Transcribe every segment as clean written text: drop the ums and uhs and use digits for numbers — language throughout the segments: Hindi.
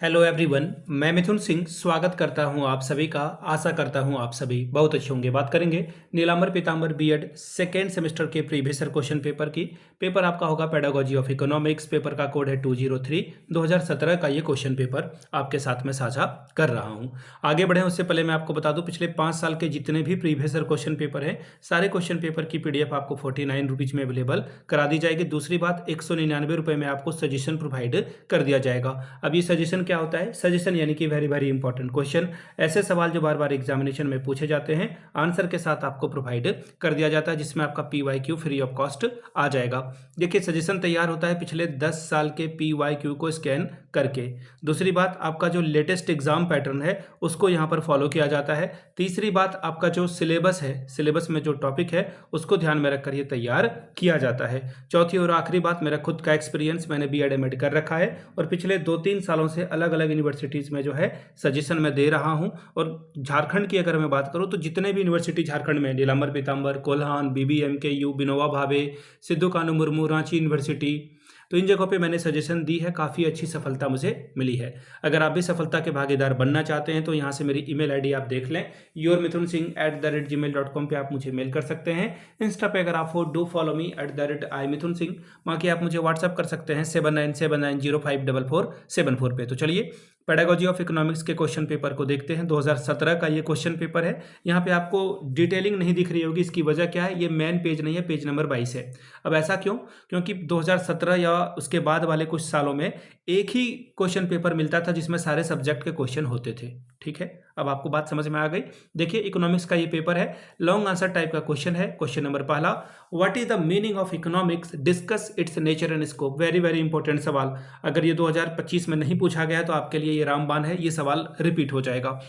हेलो एवरीवन, मैं मिथुन सिंह स्वागत करता हूं आप सभी का। आशा करता हूं आप सभी बहुत अच्छे होंगे। बात करेंगे नीलांबर पीतांबर बीएड सेकेंड सेमेस्टर के प्रीवियस ईयर क्वेश्चन पेपर की। पेपर आपका होगा पेडागोजी ऑफ इकोनॉमिक्स। पेपर का कोड है 203। 2017 का ये क्वेश्चन पेपर आपके साथ में साझा कर रहा हूं। आगे बढ़े उससे पहले मैं आपको बता दूं, पिछले 5 साल के जितने भी प्रीवियस ईयर क्वेश्चन पेपर हैं, सारे क्वेश्चन पेपर की पीडीएफ आपको 49 रुपीज़ में अवेलेबल करा दी जाएगी। दूसरी बात, 199 रुपये में आपको सजेशन प्रोवाइड कर दिया जाएगा। अब ये सजेशन क्या होता है? सजेशन यानी कि वेरी वेरी इंपॉर्टेंट क्वेश्चन, ऐसे सवाल जो बार बार एग्जामिनेशन में पूछे जाते हैं, आंसर के साथ आपको प्रोवाइड कर दिया जाता है, जिसमें आपका पीवाईक्यू फ्री ऑफ कॉस्ट आ जाएगा। देखिए, सजेशन तैयार होता है पिछले 10 साल के पीवाईक्यू को स्कैन करके। दूसरी बात, आपका जो लेटेस्ट एग्जाम पैटर्न है उसको यहाँ पर फॉलो किया जाता है। तीसरी बात, आपका जो सिलेबस है, सिलेबस में जो टॉपिक है उसको ध्यान में रखकर ये तैयार किया जाता है। चौथी और आखिरी बात, मेरा खुद का एक्सपीरियंस, मैंने बीएड एमएड कर रखा है और पिछले 2-3 सालों से अलग अलग यूनिवर्सिटीज़ में जो है सजेशन मैं दे रहा हूं। और झारखंड की अगर मैं बात करूं तो जितने भी यूनिवर्सिटी झारखंड में, नीलांबर पीतांबर, कोल्हान, बीबीएमकेयू, विनोबा भावे, सिद्धू कानू मुर्मू, रांची यूनिवर्सिटी, तो इन जगहों पे मैंने सजेशन दी है। काफ़ी अच्छी सफलता मुझे मिली है। अगर आप भी सफलता के भागीदार बनना चाहते हैं तो यहाँ से मेरी ईमेल आईडी आप देख लें, yourmithunsingh@gmail.com पे आप मुझे मेल कर सकते हैं। इंस्टा पे अगर आप हो, डू फॉलो मी @imithunsingh। बाकी आप मुझे व्हाट्सअप कर सकते हैं 7979054474 पे। तो चलिए, पेडागोजी ऑफ इकोनॉमिक्स के क्वेश्चन पेपर को देखते हैं। 2017 का ये क्वेश्चन पेपर है। यहाँ पे आपको डिटेलिंग नहीं दिख रही होगी, इसकी वजह क्या है? ये मेन पेज नहीं है, पेज नंबर 22 है। अब ऐसा क्यों? क्योंकि 2017 या उसके बाद वाले कुछ सालों में एक ही क्वेश्चन पेपर मिलता था जिसमें सारे सब्जेक्ट के क्वेश्चन होते थे। ठीक है, अब आपको बात समझ में आ गई। देखिए, इकोनॉमिक्स का ये पेपर है, लॉन्ग आंसर टाइप का क्वेश्चन है। क्वेश्चन नंबर पहला, what is the meaning of economics, discuss it's nature and scope. Very very important सवाल। अगर ये 2025 में नहीं पूछा गया तो आपके लिए ये रामबाण है, ये सवाल रिपीट हो जाएगा।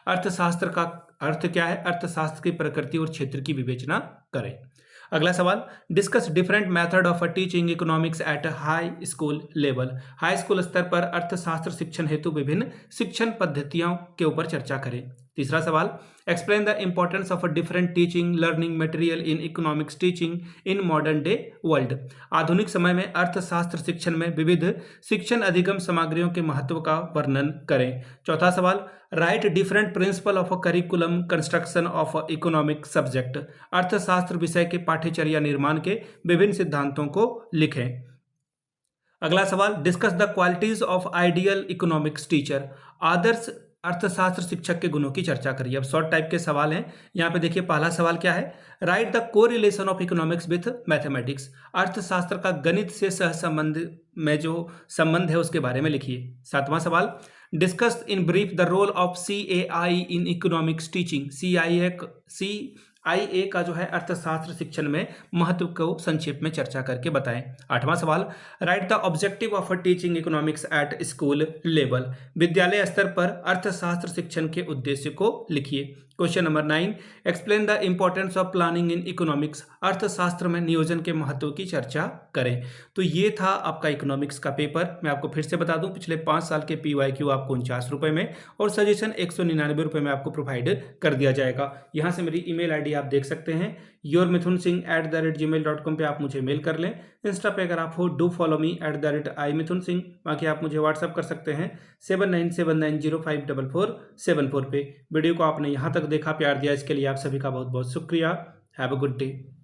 अर्थशास्त्र का अर्थ क्या है? अर्थशास्त्र की प्रकृति और क्षेत्र की विवेचना करें। अगला सवाल, discuss different method of teaching economics at high school level. High school स्तर पर अर्थशास्त्र शिक्षण हेतु विभिन्न शिक्षण पद्धतियों के ऊपर चर्चा करें। तीसरा सवाल, explain the importance of different teaching learning material in economics teaching in modern day world. आधुनिक समय में अर्थशास्त्र शिक्षण में विविध शिक्षण अधिगम सामग्रियों के महत्व का वर्णन करें। चौथा सवाल, right different principle of curriculum construction of economic subject. अर्थशास्त्र विषय के पाठ्यचर्या निर्माण के विभिन्न सिद्धांतों को लिखें। अगला सवाल, discuss the qualities of ideal economics teacher. आदर्श अर्थशास्त्र शिक्षक के गुणों की चर्चा करिए। अब शॉर्ट टाइप के सवाल हैं। यहाँ पे देखिए, पहला सवाल क्या है? Right the correlation of economics with mathematics. अर्थशास्त्र का गणित से सहसंबंध में जो संबंध है उसके बारे में लिखिए। सातवां सवाल, discuss in brief the role of CAI in economics teaching. CIA का जो है अर्थशास्त्र शिक्षण में महत्व को संक्षेप में चर्चा करके बताएं। आठवां सवाल, right the objective of teaching economics at school level. विद्यालय स्तर पर अर्थशास्त्र शिक्षण के उद्देश्य को लिखिए। Question number 9, explain the importance of planning in economics. अर्थशास्त्र में नियोजन के महत्व की चर्चा करें। तो ये था आपका इकोनॉमिक्स का पेपर। मैं आपको फिर से बता दूं, पिछले 5 साल के पीवाईक्यू आपको 49 रुपये में और सजेशन 199 रुपये में आपको प्रोवाइड कर दिया जाएगा। यहाँ से मेरी ईमेल आईडी आप देख सकते हैं, yourmithunsingh@gmail.com पे आप मुझे मेल कर लें। इंस्टा पे अगर आप हो, डू फॉलो मी @imithunsingh। बाकी आप मुझे व्हाट्सअप कर सकते हैं 7979054474 पे। वीडियो को आपने यहाँ तक देखा, प्यार दिया, इसके लिए आप सभी का बहुत बहुत शुक्रिया। Have a good day.